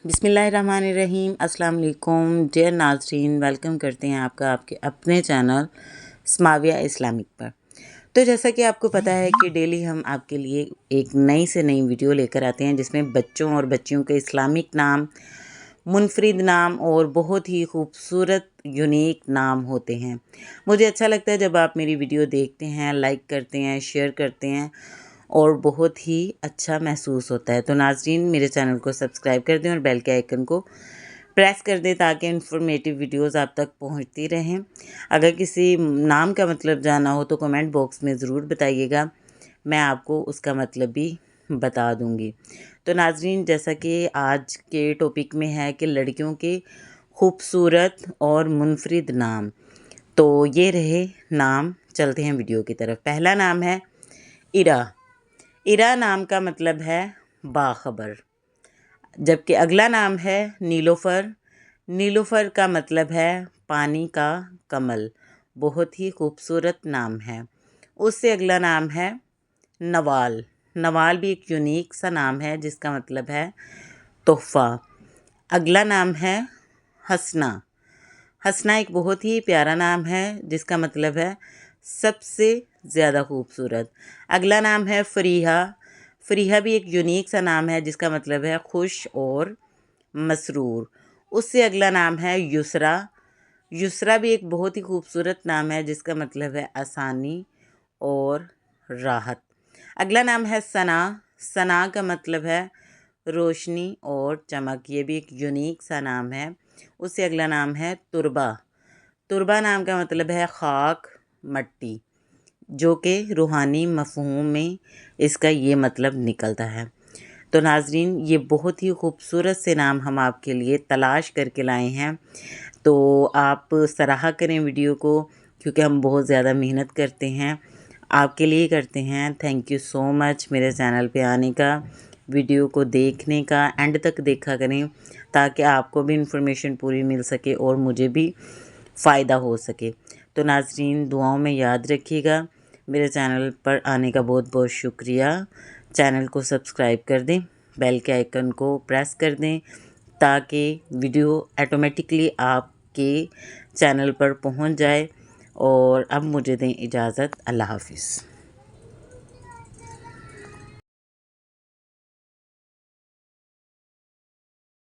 बिस्मिल्लाहिर्रहमानिर्रहीम। अस्सलाम वालेकुम डियर नाज़रीन, वेलकम करते हैं आपका आपके अपने चैनल स्माविया इस्लामिक पर। तो जैसा कि आपको पता है कि डेली हम आपके लिए एक नई से नई वीडियो लेकर आते हैं जिसमें बच्चों और बच्चियों के इस्लामिक नाम, मुनफरिद नाम और बहुत ही खूबसूरत यूनिक नाम होते हैं। मुझे अच्छा लगता है जब आप मेरी वीडियो देखते हैं, लाइक करते हैं, शेयर करते हैं और बहुत ही अच्छा महसूस होता है। तो नाज़रीन, मेरे चैनल को सब्सक्राइब कर दें और बेल के आइकन को प्रेस कर दें ताकि इन्फॉर्मेटिव वीडियोस आप तक पहुंचती रहें। अगर किसी नाम का मतलब जानना हो तो कमेंट बॉक्स में ज़रूर बताइएगा, मैं आपको उसका मतलब भी बता दूंगी। तो नाज़रीन, जैसा कि आज के टॉपिक में है कि लड़कियों के खूबसूरत और मुनफरिद नाम, तो ये रहे नाम। चलते हैं वीडियो की तरफ। पहला नाम है इरा। इरा नाम का मतलब है बाखबर। जबकि अगला नाम है नीलोफ़र। नीलोफ़र का मतलब है पानी का कमल। बहुत ही खूबसूरत नाम है। उससे अगला नाम है नवाल। नवाल भी एक यूनिक सा नाम है जिसका मतलब है तोहफ़ा। अगला नाम है हसना। हसना एक बहुत ही प्यारा नाम है जिसका मतलब है सबसे ज़्यादा खूबसूरत। अगला नाम है फ़रीहा। फ़रीहा भी एक यूनिक सा नाम है जिसका मतलब है खुश और मसरूर। उससे अगला नाम है युसरा। युसरा भी एक बहुत ही खूबसूरत नाम है जिसका मतलब है आसानी और राहत। अगला नाम है सना। सना का मतलब है रोशनी और चमक। ये भी एक यूनिक सा नाम है। उससे अगला नाम है तुरबा। तुरबा नाम का मतलब है खाक, मट्टी, जो कि रूहानी मफ़हूम में इसका ये मतलब निकलता है। तो नाज़रीन, ये बहुत ही खूबसूरत से नाम हम आपके लिए तलाश करके लाए हैं। तो आप सराहा करें वीडियो को, क्योंकि हम बहुत ज़्यादा मेहनत करते हैं, आपके लिए करते हैं। थैंक यू सो मच मेरे चैनल पे आने का, वीडियो को देखने का, एंड तक देखा करें ताकि आपको भी इन्फॉर्मेशन पूरी मिल सके और मुझे भी फ़ायदा हो सके। तो नाज़रीन, दुआओं में याद रखिएगा। मेरे चैनल पर आने का बहुत बहुत शुक्रिया। चैनल को सब्सक्राइब कर दें, बेल के आइकन को प्रेस कर दें ताकि वीडियो ऑटोमेटिकली आपके चैनल पर पहुंच जाए। और अब मुझे दें इजाज़त। अल्लाह हाफ़िज़।